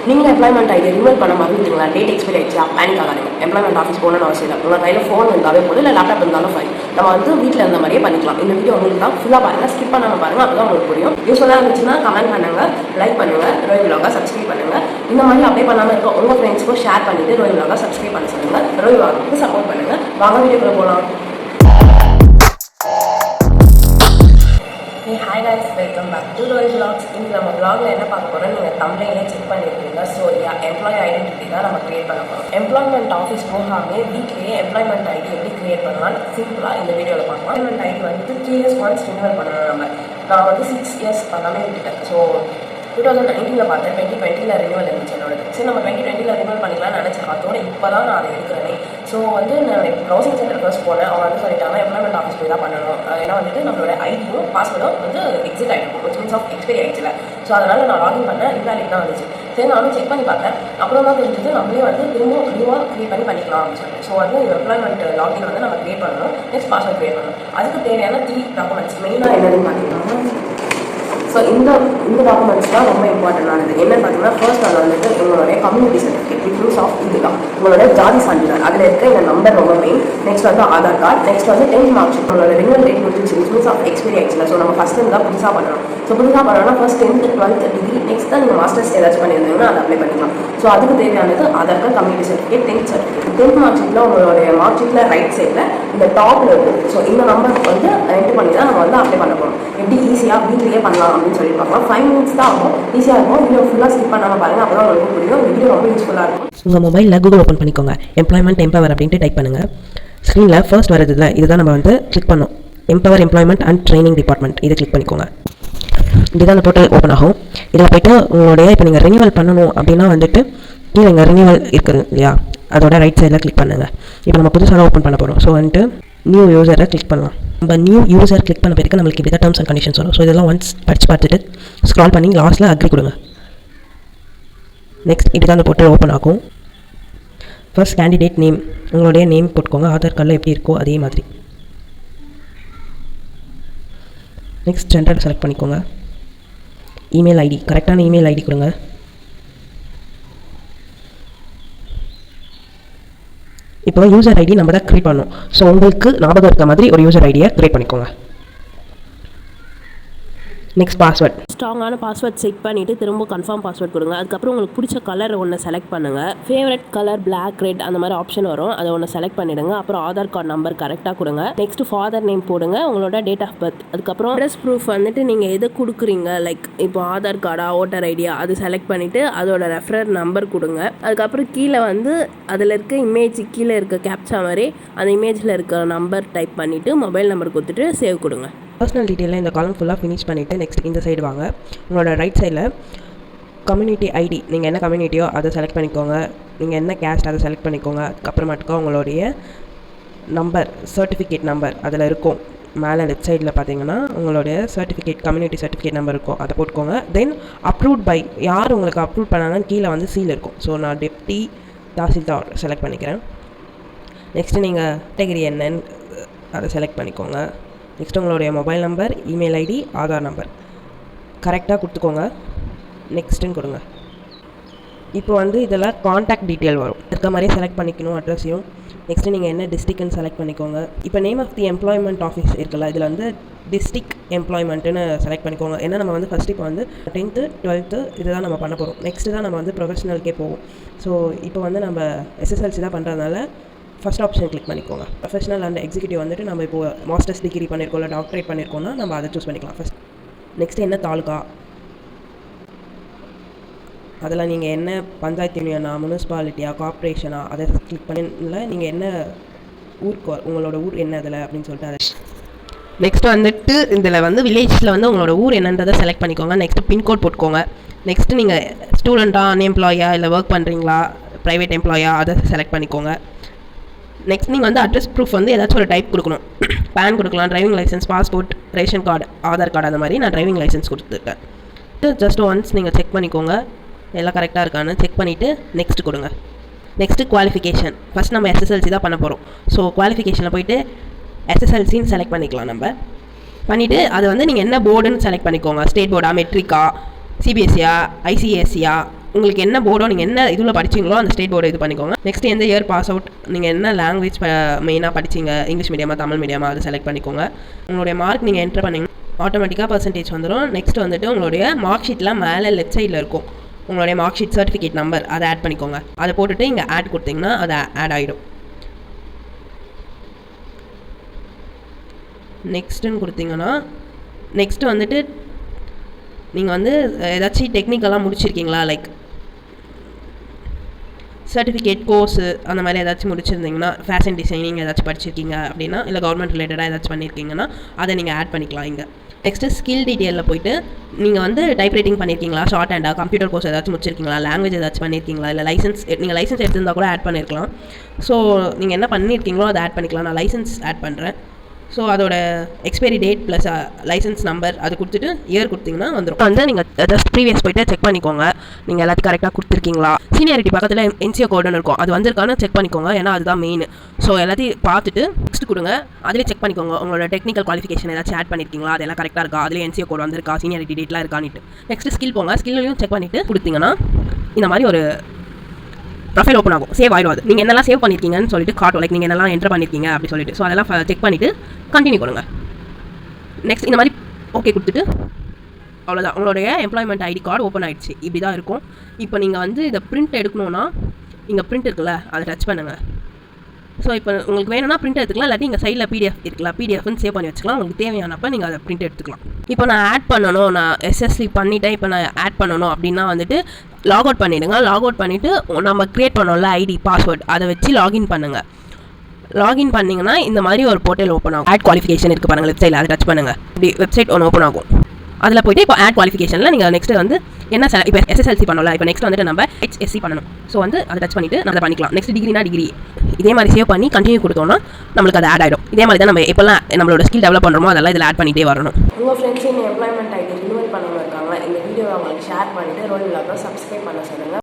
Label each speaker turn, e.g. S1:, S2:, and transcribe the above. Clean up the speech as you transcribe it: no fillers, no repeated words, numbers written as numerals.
S1: நீங்களும் employment ID renewal பண்ண மறந்துட்டீங்களா, டேட் எக்ஸ்பைரி ஆயிடுச்சா, பேனிக் ஆகாதீங்க. எம்ப்ளாய்மெண்ட் ஆஃபீஸ் போகணும்னு அவசியம் இல்லை. உங்கள் கையில் ஃபோன் இருந்தாலே போதும், இல்லை லேப்டாப் இருந்தாலும் ஃபைன். நம்ம வந்து வீட்டில் இருந்த மாதிரியே பண்ணிக்கலாம். இந்த வீடியோ உங்களுக்கு தான் ஃபுல்லாக பாருங்கள், ஸ்கிப் பண்ணாமல் பாருங்கள், அப்போ தான் உங்களுக்கு புரியும். யூஸ்ஃபுல்லாக இருந்துச்சுன்னா கமெண்ட் பண்ணுங்கள், லைக் பண்ணுங்கள், ரோய் விலாகை சப்ஸ்கிரைப் பண்ணுங்கள். இந்த மாதிரி அப்ளை பண்ணாமல் இருக்க உங்கள் ஃப்ரெண்ட்ஸ்க்கும் ஷேர் பண்ணிவிட்டு ரோய் விலாகை சப்ஸ்கிரைப் பண்ண சொல்லுங்கள். ரோய் விலாகுக்கு சப்போர்ட் பண்ணுங்கள். வாங்க வீடியோக்குள்ள போகலாம். Hi guys, welcome back to Roy vlogs. இன்றைக்கி நம்ம விலாகில் என்ன பார்க்க போகிறோம், நீங்கள் தம்ப்ளைலே செக் பண்ணியிருக்கீங்க. ஸோ எம்ப்ளாயி ஐடென்டிட்டி தான் நம்ம கிரியேட் பண்ண போகிறோம். எம்ப்ளாய்மெண்ட் ஆஃபீஸ் போகாமே வீட்லேயே எம்ப்ளாய்மெண்ட் ஐடி எப்படி கிரியேட் பண்ணலாம்னு சிம்பிளாக இந்த வீடியோவில் பார்க்கலாம். எம்ப்ளாய்மெண்ட் ஐடி வந்து 3 years ஒன்ஸ் ரினிவல் பண்ணணும். நான் வந்து 6 years பண்ணாமே விட்டுட்டேன். ஸோ 2019 பார்த்தேன், 2020 ரினிவல் இருந்துச்சு என்னோடது. சரி, நம்ம 2020 ரினிவல் பண்ணிக்கலாம்னு நினச்சேன். அதோட இப்போ தான் நான் அதை எடுக்கிறேனே. ஸோ வந்து நான் ப்ரௌசிங் சென்டர் ஃபர்ஸ்ட் போனேன். அவங்க வந்து சொல்லிட்டாங்க எம்ப்ளாய்மெண்ட் ஆஃபீஸ் போய் தான் பண்ணணும். ஏன்னா வந்துட்டு நம்மளோட ஐடியும் பாஸ்வேர்டும் வந்து எக்ஸிட் ஆகிடும், விச் மீன்ஸ் ஆஃப் எக்ஸ்பைரி ஆகிடுச்சுல. ஸோ அதனால் நான் லாகின் பண்ணேன், இன்வாலிட் தான் வந்துச்சு. சரி, நானும் செக் பண்ணி பார்த்தேன். அப்புறம் தான் தெரிஞ்சது நம்மளே வந்து திரும்ப நியூவாக க்ரியேட் பண்ணிக்கலாம் அப்படின்னு சொல்லிட்டு. ஸோ வந்து எம்ப்ளாய்மெண்ட் லாகின் வந்து நம்ம க்ரியேட் பண்ணணும், நெக்ஸ்ட் பாஸ்வேர்ட் க்ரியேட் பண்ணணும். அதுக்கு தேவையான 3 டாக்குமெண்ட்ஸ் மெயினாக என்னன்னு பார்த்தீங்கன்னா, ஸோ இந்த டாக்குமெண்ட்ஸ் தான் ரொம்ப இம்பார்ட்டண்டானது. என்னன்னு பார்த்தீங்கன்னா, ஃபர்ஸ்ட் அது வந்துட்டு உங்களுடைய community certificate with proof of இதுதான் உங்களோட ஜாதி சான்றிதழ். அதில் இருக்க இந்த நம்பர் ரொம்ப மெயின். நெக்ஸ்ட் வந்து ஆதார் கார்டு. நெக்ஸ்ட் வந்து 10th மார்க் ஷீட். உங்களோட ரினிவல் டேட் முடிஞ்சிச்சு, விச் மீன்ஸ் ஆஃப் எக்ஸ்பைரி ஆயிடுச்சுல. ஸோ நம்ம ஃபஸ்ட் இருந்தால் புதுசாக பண்ணணும். ஸோ புதுசாக பண்ணணும்னா first 10th 12th degree, next தான் நீங்கள் மாஸ்டர்ஸ் ஏதாச்சும் பண்ணியிருந்தீங்கன்னா அதை அப்ளை பண்ணிக்கலாம். ஸோ அதுக்கு தேவையானது Aadhaar card, community certificate, 10th certificate. 10th mark ஷீட்டில் உங்களுடைய மார்க் ஷீட்டில் ரைட் சைடில் இந்த டாப்பில் இருக்கும். ஸோ இந்த நம்பருக்கு வந்து என்ட்ரு பண்ணி தான் நம்ம வந்து அப்ளை பண்ண போகிறோம். எப்படி ஈஸியாக வீட்லேயே பண்ணலாம் அப்படின்னு சொல்லி பார்க்கலாம். 5 minutes தான் ஆகும், ஈஸியாக இருக்கும். வீடியோ ஃபுல்லாக ஸ்கிப் பண்ணாமல் பாருங்கள், அப்போ தான் உங்களுக்கு புரியும். இந்த வீடியோ ரொம்ப யூஸ்ஃபுல்லாக இருக்கும்.
S2: உங்கள் மொபைலில் கூகுள் ஓப்பன் பண்ணிக்கோங்க, எம்ப்ளாய்மெண்ட் எம்பவர் அப்படின்ட்டு டைப் பண்ணுங்கள். ஸ்க்ரீனில் ஃபர்ஸ்ட் வரதுல இதுதான் நம்ம வந்து கிளிக் பண்ணோம், empower employment and training department. இதை கிளிக் பண்ணிக்கோங்க. இதுதான் அந்த போர்ட்டல் ஓப்பன் ஆகும். இதில் போய்ட்டு உங்களுடைய இப்போ நீங்கள் ரினிவல் பண்ணணும் அப்படின்னா வந்துட்டு கீழே இங்கே ரினிவல் இருக்குது இல்லையா, அதோட ரைட் சைடில் கிளிக் பண்ணுங்கள். இப்போ நம்ம புதுசாக ஓப்பன் பண்ண போகிறோம். ஸோ வந்துட்டு நியூ யூசரை கிளிக் பண்ணலாம். நம்ம நியூ யூசர் கிளிக் பண்ண பிறகு நம்மளுக்கு இப்படி தான் டேர்ம்ஸ் அண்ட் கண்டிஷன்ஸ் வரும். ஸோ இதெல்லாம் ஒன்ஸ் படித்து பார்த்துட்டு ஸ்க்ரால் பண்ணி லாஸ்ட்டில் அக்ரி கொடுங்க. நெக்ஸ்ட் இப்படி தான் அந்த போர்ட்டல் ஓப்பன் ஆகும். ஃபர்ஸ்ட் கேண்டிடேட் நேம், உங்களுடைய நேம் போட்டுக்கோங்க. ஆதார் கார்டில் எப்படி இருக்கோ அதே மாதிரி. நெக்ஸ்ட் ஜெண்டர் செலக்ட் பண்ணிக்கோங்க. இமெயில் ஐடி, கரெக்டான இமெயில் ஐடி கொடுங்க. இப்போ யூசர் ஐடி நம்ம தான் க்ரியேட் பண்ணணும். ஸோ உங்களுக்கு ஞாபகம் இருக்க மாதிரி ஒரு யூசர் ஐடியை க்ரியேட் பண்ணிக்கோங்க. நெக்ஸ்ட் பாஸ்வேர்ட்,
S3: ஸ்ட்ராங்கான பாஸ்வேர்ட் செட் பண்ணிவிட்டு திரும்ப கன்ஃபார்ம் பாஸ்வேர்ட் கொடுங்க. அதுக்கப்புறம் உங்களுக்கு பிடிச்ச கலர் ஒன்று செலக்ட் பண்ணுங்கள். ஃபேவரட் கலர் பிளாக், ரெட் அந்த மாதிரி ஆப்ஷன் வரும், அதை ஒன்று செலக்ட் பண்ணிவிடுங்க. அப்புறம் ஆதார் கார்டு நம்பர் கரெக்டாக கொடுங்க. நெக்ஸ்ட் ஃபாதர் நேம் போடுங்க, உங்களோட டேட் ஆஃப் பர்த். அதுக்கப்புறம் அட்ரஸ் ப்ரூஃப் வந்துட்டு நீங்கள் எது கொடுக்குறீங்க, லைக் இப்போ ஆதார் கார்டா ஓட்டர் ஐடியா, அது செலக்ட் பண்ணிவிட்டு அதோட ரெஃபரர் நம்பர் கொடுங்க. அதுக்கப்புறம் கீழே வந்து அதில் இருக்க இமேஜ் கீழே இருக்க கேப்சா மாதிரி அந்த இமேஜில் இருக்க நம்பர் டைப் பண்ணிவிட்டு மொபைல் நம்பர் கொடுத்துட்டு சேவ் கொடுங்க.
S2: பர்சனல் டீட்டெயிலில் இந்த காலம் ஃபுல்லாக ஃபினிஷ் பண்ணிவிட்டு நெக்ஸ்ட் இந்த சைடு வாங்க. உங்களோட ரைட் சைடில் கம்யூனிட்டி ஐடி, நீங்கள் என்ன கம்யூனிட்டியோ அதை செலக்ட் பண்ணிக்கோங்க. நீங்கள் என்ன கேஸ்ட் அதை செலக்ட் பண்ணிக்கோங்க. அதுக்கப்புறமாட்டுக்கா உங்களுடைய நம்பர், சர்டிஃபிகேட் நம்பர் அதில் இருக்கும். மேலே லெஃப்ட் சைடில் பார்த்தீங்கன்னா உங்களுடைய சர்டிஃபிகேட், கம்யூனிட்டி சர்டிஃபிகேட் நம்பர் இருக்கும், அதை போட்டுக்கோங்க. தென் அப்ரூவ்ட் பை, யார் உங்களுக்கு அப்ரூவ் பண்ணாங்கன்னு கீழே வந்து சீல் இருக்கும். ஸோ நான் டெப்டி தாசில்தார் செலக்ட் பண்ணிக்கிறேன். நெக்ஸ்ட்டு நீங்கள் கேட்டகரி என்னன்னு அதை செலக்ட் பண்ணிக்கோங்க. நெக்ஸ்ட் உங்களுடைய mobile number, email ID, Aadhaar number கரெக்டாக கொடுத்துக்கோங்க. நெக்ஸ்ட்டுன்னு கொடுங்க. இப்போ வந்து இதில் காண்டாக்ட் டீட்டெயில் வரும், இருக்க மாதிரியே செலக்ட் பண்ணிக்கணும் அட்ரஸையும். நெக்ஸ்ட்டு நீங்கள் என்ன டிஸ்ட்ரிக்ட்னு செலக்ட் பண்ணிக்கோங்க. இப்போ name of the employment office இருக்குல்ல, இதில் வந்து டிஸ்ட்ரிக்ட் எம்ப்ளாய்மெண்ட்டுன்னு செலக்ட் பண்ணிக்கோங்க. ஏன்னா நம்ம வந்து ஃபஸ்ட்டு இப்போ வந்து 10th 12th இதுதான் நம்ம பண்ண போகிறோம். நெக்ஸ்ட்டு தான் நம்ம வந்து ப்ரொஃபஷனலுக்கே போவோம். ஸோ இப்போ வந்து நம்ம SSLC தான் பண்ணுறதுனால ஃபஸ்ட் ஆப்ஷன் கிளிக் பண்ணிக்கோங்க. ப்ரொஃபஷனல் அண்ட் எக்ஸிக்யூட்டிவ் வந்துட்டு நம்ம இப்போ மாஸ்டர்ஸ் டிகிரி பண்ணியிருக்கோம், இல்லை டாக்டரேட் பண்ணியிருக்கோம்னா நம்ம அதை சூஸ் பண்ணிக்கலாம் ஃபஸ்ட். நெக்ஸ்ட்டு என்ன தாலுக்கா, அதில் நீங்கள் என்ன பஞ்சாயத்து யூனியனா, முனிசிபாலிட்டியா, கார்ப்பரேஷனா, அதை கிளிக் பண்ணல. நீங்கள் என்ன ஊருக்கு, உங்களோட ஊர் என்ன அதில் அப்படின்னு சொல்லிட்டு அதை. நெக்ஸ்ட் வந்துட்டு இதில் வந்து வில்லேஜில் வந்து உங்களோட ஊர் என்னன்றதை செலக்ட் பண்ணிக்கோங்க. நெக்ஸ்ட்டு பின்கோட் போட்டுக்கோங்க. நெக்ஸ்ட்டு நீங்கள் ஸ்டூடெண்ட்டா, அன்எம்ப்ளாயா, இல்லை ஒர்க் பண்ணுறீங்களா, ப்ரைவேட் எம்ப்ளாயா, அதை செலக்ட் பண்ணிக்கோங்க. நெக்ஸ்ட் நீங்கள் வந்து அட்ரஸ் ப்ரூஃப் வந்து ஏதாச்சும் ஒரு டைப் கொடுக்கணும். பேன் கொடுக்கலாம், driving licence, passport, ration card, Aadhaar card, அந்த மாதிரி நான் டிரைவிங் லைசன்ஸ் கொடுத்துருக்கேன். ஜஸ்ட் ஒன்ஸ் நீங்கள் செக் பண்ணிக்கோங்க எல்லாம் கரெக்டாக இருக்கான்னு. செக் பண்ணிவிட்டு நெக்ஸ்ட் கொடுங்க. நெக்ஸ்ட்டு குவாலிஃபிகேஷன், ஃபஸ்ட் நம்ம SSLC தான் பண்ண போகிறோம். ஸோ குவாலிஃபிகேஷனில் போய்ட்டு SSLCன்னு செலக்ட் பண்ணிக்கலாம். நம்ம பண்ணிவிட்டு அது வந்து நீங்கள் என்ன போர்டுன்னு செலக்ட் பண்ணிக்கோங்க. ஸ்டேட் போர்டா, மெட்ரிக்கா, CBSEயா, ICSEயா, உங்களுக்கு என்ன போர்டோ நீங்கள் என்ன இதில் படிச்சிங்களோ அந்த ஸ்டேட் போர்டை இது பண்ணிக்கோங்க. நெக்ஸ்ட் எந்த இயர் பாஸ் அவுட், நீங்கள் என்ன லாங்குவேஜ் மெயினாக படிச்சிங்க, இங்கிலீஷ் மீடியமா தமிழ் மீடியமா, அதை செலக்ட் பண்ணிக்கோங்க. உங்களுடைய மார்க் நீங்கள் என்ட்ரு பண்ணிங்க ஆட்டோமேட்டிக்காக பர்சன்டேஜ் வந்துடும். நெக்ஸ்ட் வந்துட்டு உங்களுடைய மார்க் ஷீட்லாம் மேலே லெஃப்ட் சைடில் இருக்கும். உங்களுடைய மார்க் ஷீட் சர்டிஃபிகேட் நம்பர் அதை ஆட் பண்ணிக்கோங்க. அதை போட்டுட்டு இங்கே ஆட் கொடுத்தீங்கன்னா அது ஆட் ஆகிடும். நெக்ஸ்ட்டுன்னு கொடுத்தீங்கன்னா நெக்ஸ்ட்டு வந்துட்டு நீங்கள் வந்து ஏதாச்சும் டெக்னிக்கலாக முடிச்சிருக்கீங்களா, லைக் சர்டிஃபிகேட் கோர்ஸு அந்த மாதிரி ஏதாச்சும் முடிச்சிருந்தீங்கன்னா, ஃபேஷன் டிசைனிங் ஏதாச்சும் படிச்சிருக்கீங்க அப்படின்னா, இல்லை கவர்மெண்ட் ரிலேட்டடாக ஏதாச்சும் பண்ணியிருக்கீங்கன்னா அதை நீங்கள் ஆட் பண்ணிக்கலாம் இங்கே. நெக்ஸ்ட்டு ஸ்கில் டீட்டெயிலில் போய்ட்டு நீங்கள் வந்து டைப் ரைட்டிங் பண்ணியிருக்கீங்களா, ஷார்ட் ஹேண்டாக, கம்ப்யூட்டர் கோர்ஸ் ஏதாச்சும் முடிச்சிருக்கீங்களா, லாங்குவேஜ் ஏதாச்சும் பண்ணியிருக்கீங்களா, இல்லை லைசன்ஸ் நீங்கள் லைசன்ஸ் எடுத்திருந்தால் கூட ஆட் பண்ணியிருக்கலாம். ஸோ நீங்கள் என்ன பண்ணியிருக்கீங்களோ அதை ஆட் பண்ணிக்கலாம். நான் லைசன்ஸ் ஆட் பண்ணுறேன். ஸோ அதோட expiry date plus licence number அது கொடுத்துட்டு இயர் கொடுத்தீங்கன்னா வந்துடும். வந்து நீங்கள் ஜஸ்ட் ப்ரீவியஸ் போய்ட்டு செக் பண்ணிக்கோங்க நீங்கள் எல்லாத்தையும் கரெக்டாக கொடுத்துருக்கீங்களா. சீனியாரிட்டி பக்கத்தில் என்சிஓ கோடுன்னு இருக்கும், அது வந்திருக்கான்னு செக் பண்ணிக்கோங்க, ஏன்னா அதுதான் மெயின். ஸோ எல்லாத்தையும் பார்த்துட்டு நெக்ஸ்ட் கொடுங்க. அதிலே செக் பண்ணிக்கோங்க உங்களோட டெக்னிக்கல் குவாலிஃபிகேஷன் ஏதாச்சும் ஆட் பண்ணியிருக்கீங்களா, அதெல்லாம் கரெக்டாக இருக்கா, அதிலே என்சிஓ கோடு வந்திருக்கா, சீனியாரிட்டி டேட்லாம் இருக்கான்ட்டு. நெக்ஸ்ட் ஸ்கில் போங்க. ஸ்கில்லையும் செக் பண்ணிவிட்டு கொடுத்தீங்கன்னா இந்த மாதிரி ஒரு ப்ரொஃபைல் ஓப்பன் ஆகும். சேவ் ஆகிடும். அது நீங்கள் என்னெல்லாம் சேவ் பண்ணியிருக்கீங்கன்னு சொல்லிட்டு காட்டும், லைக் நீங்கள் என்னெல்லாம் என்ட்ரு பண்ணியிருக்கீங்க அப்படி சொல்லிட்டு. ஸோ அதெல்லாம் செக் பண்ணிவிட்டு கண்டினியூ கொடுங்க. நெக்ஸ்ட் இந்த மாதிரி ஓகே கொடுத்துட்டு அவ்வளோதான், உங்களுடைய எம்ப்ளாய்மெண்ட் ஐடி கார்டு ஓப்பன் ஆகிடுச்சு. இப்படி தான் இருக்கும். இப்போ நீங்கள் வந்து இதை பிரிண்ட் எடுக்கணுன்னா இங்கே பிரிண்ட் இருக்குல்ல, அதை டச் பண்ணுங்கள். ஸோ இப்போ உங்களுக்கு வேணும்னா பிரிண்ட் எடுத்துக்கலாம், இல்லாட்டி இங்கே சைடில் பிடிஎஃப் இருக்கலாம், பிடிஎஃப்னு சேவ் பண்ணி வச்சுக்கலாம். உங்களுக்கு தேவையானப்போ நீங்கள் அதை பிரிண்ட் எடுத்துக்கலாம். இப்போ நான் ஆட் பண்ணணும், நான் எஸ்எஸ்சி பண்ணிவிட்டேன், இப்போ நான் ஆட் பண்ணணும் அப்படின்னா வந்துட்டு லாக் அவுட் பண்ணிவிடுங்க. லாக் அவுட் பண்ணிவிட்டு நம்ம க்ரியேட் பண்ணோம்ல ஐடி பாஸ்வேர்ட், அதை வச்சு லாகின் பண்ணுங்கள். லாகின் பண்ணிங்கன்னா இந்த மாதிரி ஒரு போர்ட்டல் ஓப்பன் ஆகும். ஆட் குவாலிஃபிகேஷன் இருக்குது பாருங்கள் வெப்சைட்டில், அதை டச் பண்ணுங்கள். இப்படி வெப்சைட் ஒன்று ஓப்பன் ஆகும். அதில் போய்ட்டு இப்போ ஆட் குவாலிஃபிகேஷனில் நீங்கள் நெக்ஸ்ட் வந்து என்ன இப்போ எஸ்எஸ்எல்சி பண்ணல, இப்போ நெக்ஸ்ட் வந்துட்டு நம்ம ஹெச்எஸ்சி பண்ணணும். ஸோ வந்து அதை டச் பண்ணிவிட்டு நம்ம அதை பண்ணிக்கலாம். நெக்ஸ்ட் டிகிரினா டிகிரி இதே மாதிரி சேவ் பண்ணி கண்டினியூ கொடுத்தோம்னா நம்மளுக்கு அது ஆட் ஆகிடும். இதே மாதிரி தான் நம்ம எப்போல்லாம் நம்மளோட ஸ்கில் டெவலப் பண்ணுறோமோ அதெல்லாம் இதில் ஆட் பண்ணிகிட்டே வரணும்.
S1: உங்கள் ஃப்ரெண்ட்ஸ் இந்த எம்ப்ளாய்மெண்ட் ஐடி ரினியூவல் பண்ணவங்க இருக்காங்க, இந்த வீடியோவை அவங்களுக்கு ஷேர் பண்ணிவிட்டு ரோல் விழாவை சப்ஸ்கிரைப் பண்ண சொல்லுங்கள்.